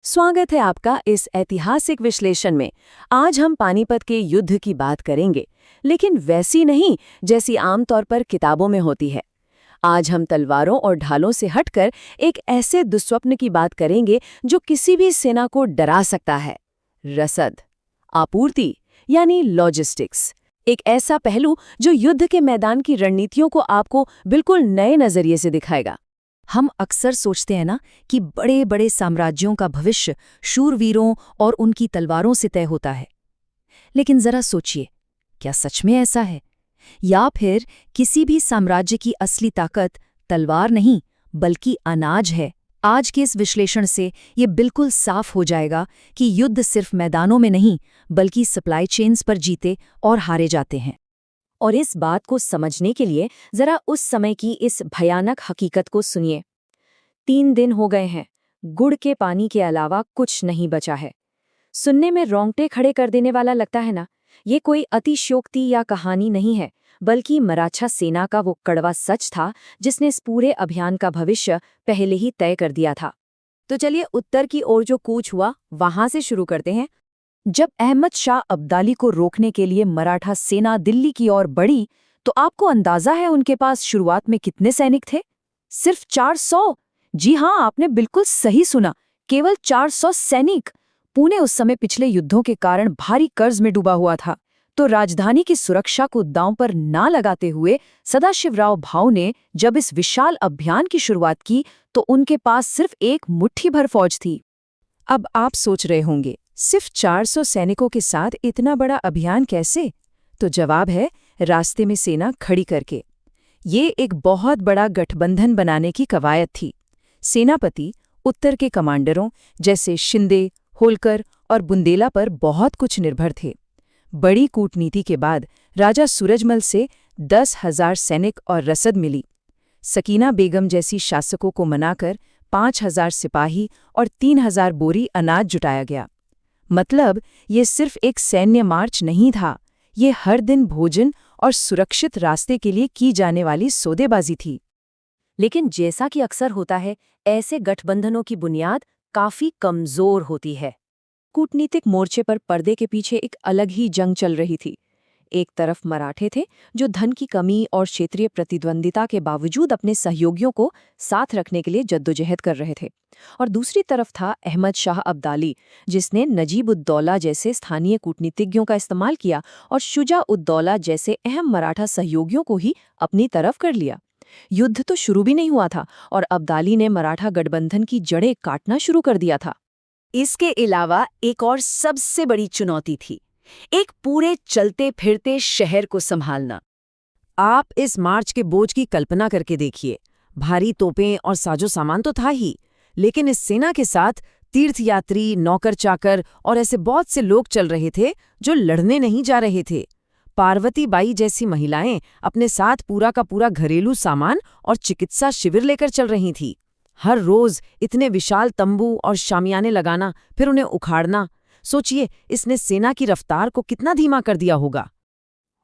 स्वागत है आपका इस ऐतिहासिक विश्लेषण में। आज हम पानीपत के युद्ध की बात करेंगे, लेकिन वैसी नहीं जैसी आमतौर पर किताबों में होती है। आज हम तलवारों और ढालों से हटकर एक ऐसे दुस्वप्न की बात करेंगे जो किसी भी सेना को डरा सकता है। रसद, आपूर्ति यानी लॉजिस्टिक्स। एक ऐसा पहलू जो युद्ध के मैदान की रणनीतियों को आपको बिल्कुल नए नजरिए से दिखाएगा। हम अक्सर सोचते हैं ना कि बड़े बड़े साम्राज्यों का भविष्य शूरवीरों और उनकी तलवारों से तय होता है। लेकिन जरा सोचिए, क्या सच में ऐसा है? या फिर किसी भी साम्राज्य की असली ताकत तलवार नहीं बल्कि अनाज है? आज के इस विश्लेषण से ये बिल्कुल साफ हो जाएगा कि युद्ध सिर्फ मैदानों में नहीं बल्कि सप्लाई चेन्स पर जीते और हारे जाते हैं। और इस बात को समझने के लिए जरा उस समय की इस भयानक हकीकत को सुनिए। 3 दिन हो गए हैं, गुड़ के पानी के अलावा कुछ नहीं बचा है। सुनने में रोंगटे खड़े कर देने वाला लगता है ना? ये कोई अतिशयोक्ति या कहानी नहीं है, बल्कि मराठा सेना का वो कड़वा सच था जिसने इस पूरे अभियान का भविष्य पहले ही तय कर दिया था। तो चलिए उत्तर की ओर जो कूच हुआ वहां से शुरू करते हैं। जब अहमद शाह अब्दाली को रोकने के लिए मराठा सेना दिल्ली की ओर बढ़ी, तो आपको अंदाजा है उनके पास शुरुआत में कितने सैनिक थे? सिर्फ 400। जी हाँ, आपने बिल्कुल सही सुना, केवल 400 सैनिक। पुणे उस समय पिछले युद्धों के कारण भारी कर्ज में डूबा हुआ था, तो राजधानी की सुरक्षा को दांव पर ना लगाते हुए सदाशिवराव भाऊ ने जब इस विशाल अभियान की शुरुआत की, तो उनके पास सिर्फ एक मुट्ठी भर फौज थी। अब आप सोच रहे होंगे, सिर्फ 400 सैनिकों के साथ इतना बड़ा अभियान कैसे? तो जवाब है, रास्ते में सेना खड़ी करके। ये एक बहुत बड़ा गठबंधन बनाने की कवायद थी। सेनापति उत्तर के कमांडरों जैसे शिंदे, होलकर और बुंदेला पर बहुत कुछ निर्भर थे। बड़ी कूटनीति के बाद राजा सूरजमल से 10,000 सैनिक और रसद मिली। सकीना बेगम जैसी शासकों को मनाकर 5,000 सिपाही और 3,000 बोरी अनाज जुटाया गया। मतलब ये सिर्फ एक सैन्य मार्च नहीं था, ये हर दिन भोजन और सुरक्षित रास्ते के लिए की जाने वाली सौदेबाजी थी। लेकिन जैसा कि अक्सर होता है, ऐसे गठबंधनों की बुनियाद काफी कमजोर होती है। कूटनीतिक मोर्चे पर पर्दे के पीछे एक अलग ही जंग चल रही थी। एक तरफ मराठे थे जो धन की कमी और क्षेत्रीय प्रतिद्वंदिता के बावजूद अपने सहयोगियों को साथ रखने के लिए जद्दोजहद कर रहे थे, और दूसरी तरफ था अहमद शाह अब्दाली, जिसने नजीब-उद-दौला जैसे स्थानीय कूटनीतिज्ञों का इस्तेमाल किया और शुजा-उद-दौला जैसे अहम मराठा सहयोगियों को ही अपनी तरफ कर लिया। युद्ध तो शुरू भी नहीं हुआ था और अब्दाली ने मराठा गठबंधन की जड़ें काटना शुरू कर दिया था। इसके अलावा एक और सबसे बड़ी चुनौती थी, एक पूरे चलते फिरते शहर को संभालना। आप इस मार्च के बोझ की कल्पना करके देखिए। भारी तोपें और साजो सामान तो था ही, लेकिन इस सेना के साथ तीर्थयात्री, नौकर चाकर और ऐसे बहुत से लोग चल रहे थे जो लड़ने नहीं जा रहे थे। पार्वती बाई जैसी महिलाएं अपने साथ पूरा का पूरा घरेलू सामान और चिकित्सा शिविर लेकर चल रही थी। हर रोज इतने विशाल तंबू और शामियाने लगाना, फिर उन्हें उखाड़ना, सोचिए इसने सेना की रफ्तार को कितना धीमा कर दिया होगा।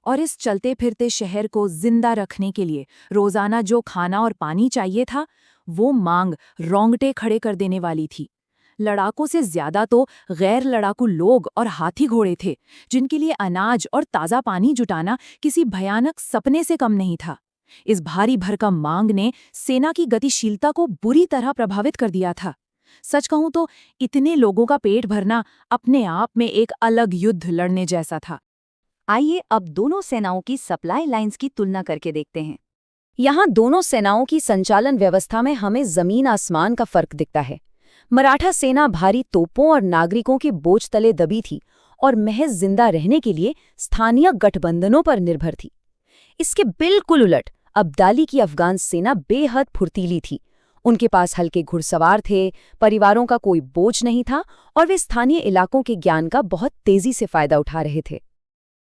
और इस चलते फिरते शहर को जिंदा रखने के लिए रोजाना जो खाना और पानी चाहिए था, वो मांग रोंगटे खड़े कर देने वाली थी। लड़ाकों से ज्यादा तो गैर लड़ाकू लोग और हाथी घोड़े थे, जिनके लिए अनाज और ताज़ा पानी जुटाना किसी भयानक सपने से कम नहीं था। इस भारी भरकम मांग ने सेना की गतिशीलता को बुरी तरह प्रभावित कर दिया था। सच कहूं तो इतने लोगों का पेट भरना अपने आप में एक अलग युद्ध लड़ने जैसा था। आइए अब दोनों सेनाओं की सप्लाई लाइंस की तुलना करके देखते हैं। यहाँ दोनों सेनाओं की संचालन व्यवस्था में हमें जमीन आसमान का फर्क दिखता है। मराठा सेना भारी तोपों और नागरिकों के बोझ तले दबी थी और महज जिंदा रहने के लिए स्थानीय गठबंधनों पर निर्भर थी। इसके बिल्कुल उलट अब्दाली की अफगान सेना बेहद फुर्तीली थी। उनके पास हल्के घुड़सवार थे, परिवारों का कोई बोझ नहीं था और वे स्थानीय इलाकों के ज्ञान का बहुत तेजी से फायदा उठा रहे थे।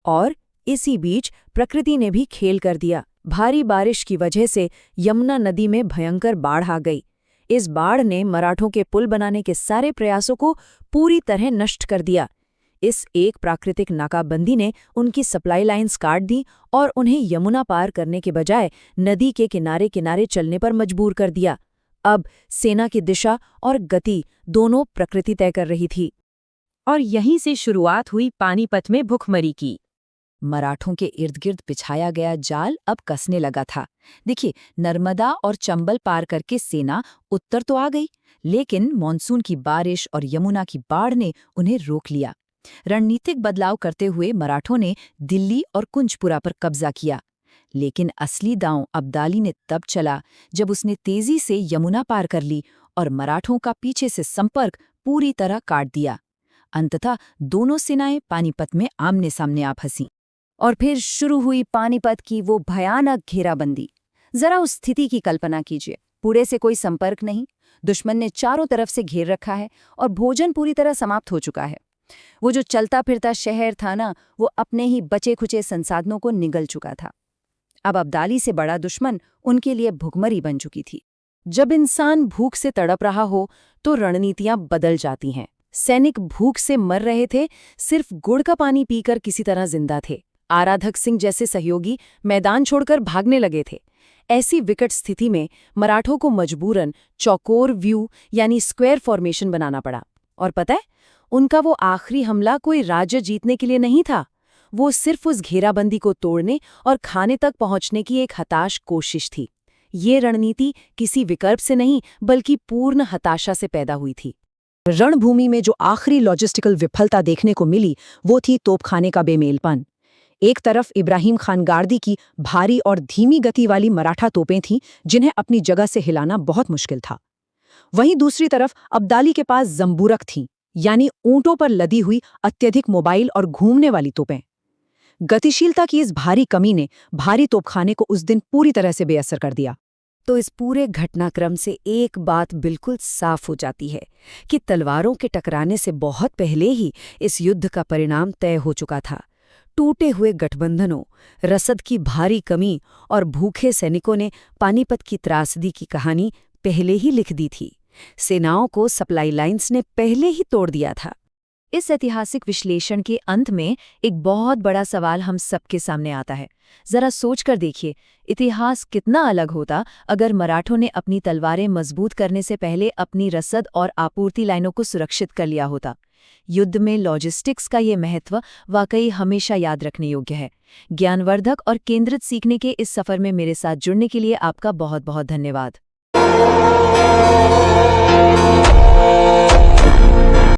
और इसी बीच प्रकृति ने भी खेल कर दिया। भारी बारिश की वजह से यमुना नदी में भयंकर बाढ़ आ गई। इस बाढ़ ने मराठों के पुल बनाने के सारे प्रयासों को पूरी तरह नष्ट कर दिया। इस एक प्राकृतिक नाकाबंदी ने उनकी सप्लाई लाइन्स काट दी और उन्हें यमुना पार करने के बजाय नदी के किनारे किनारे चलने पर मजबूर कर दिया। अब सेना की दिशा और गति दोनों प्रकृति तय कर रही थी। और यहीं से शुरुआत हुई पानीपत में भुखमरी की। मराठों के इर्द गिर्द बिछाया गया जाल अब कसने लगा था। देखिए, नर्मदा और चंबल पार करके सेना उत्तर तो आ गई, लेकिन मानसून की बारिश और यमुना की बाढ़ ने उन्हें रोक लिया। रणनीतिक बदलाव करते हुए मराठों ने दिल्ली और कुंजपुरा पर कब्जा किया। लेकिन असली दांव अब्दाली ने तब चला जब उसने तेजी से यमुना पार कर ली और मराठों का पीछे से संपर्क पूरी तरह काट दिया। अंततः दोनों सेनाएं पानीपत में आमने सामने आ फंसी। और फिर शुरू हुई पानीपत की वो भयानक घेराबंदी। जरा उस स्थिति की कल्पना कीजिए। पूरे से कोई संपर्क नहीं, दुश्मन ने चारों तरफ से घेर रखा है और भोजन पूरी तरह समाप्त हो चुका है। वो जो चलता फिरता शहर था ना, वो अपने ही बचे खुचे संसाधनों को निगल चुका था। अब अब्दाली से बड़ा दुश्मन उनके लिए भुखमरी बन चुकी थी। जब इंसान भूख से तड़प रहा हो तो रणनीतियां बदल जाती हैं। सैनिक भूख से मर रहे थे, सिर्फ गुड़ का पानी पीकर किसी तरह जिंदा थे। आराधक सिंह जैसे सहयोगी मैदान छोड़कर भागने लगे थे। ऐसी विकट स्थिति में मराठों को मजबूरन चौकोर व्यू यानी स्क्वायर फॉर्मेशन बनाना पड़ा। और पता है, उनका वो आखिरी हमला कोई राज्य जीतने के लिए नहीं था। वो सिर्फ उस घेराबंदी को तोड़ने और खाने तक पहुंचने की एक हताश कोशिश थी। ये रणनीति किसी विकल्प से नहीं, बल्कि पूर्ण हताशा से पैदा हुई थी। रणभूमि में जो आखिरी लॉजिस्टिकल विफलता देखने को मिली, वो थी तोपखाने का बेमेलपन। एक तरफ इब्राहिम खान गार्दी की भारी और धीमी गति वाली मराठा तोपें थीं, जिन्हें अपनी जगह से हिलाना बहुत मुश्किल था। वहीं दूसरी तरफ अब्दाली के पास जंबूरक थीं, यानी ऊंटों पर लदी हुई अत्यधिक मोबाइल और घूमने वाली तोपें। गतिशीलता की इस भारी कमी ने भारी तोपखाने को उस दिन पूरी तरह से बेअसर कर दिया। तो इस पूरे घटनाक्रम से एक बात बिल्कुल साफ हो जाती है कि तलवारों के टकराने से बहुत पहले ही इस युद्ध का परिणाम तय हो चुका था। टूटे हुए गठबंधनों, रसद की भारी कमी और भूखे सैनिकों ने पानीपत की त्रासदी की कहानी पहले ही लिख दी थी। सेनाओं को सप्लाई लाइन्स ने पहले ही तोड़ दिया था। इस ऐतिहासिक विश्लेषण के अंत में एक बहुत बड़ा सवाल हम सबके सामने आता है। जरा सोचकर देखिए, इतिहास कितना अलग होता अगर मराठों ने अपनी तलवारें मजबूत करने से पहले अपनी रसद और आपूर्ति लाइनों को सुरक्षित कर लिया होता। युद्ध में लॉजिस्टिक्स का ये महत्व वाकई हमेशा याद रखने योग्य है। ज्ञानवर्धक और केंद्रित सीखने के इस सफर में मेरे साथ जुड़ने के लिए आपका बहुत बहुत धन्यवाद।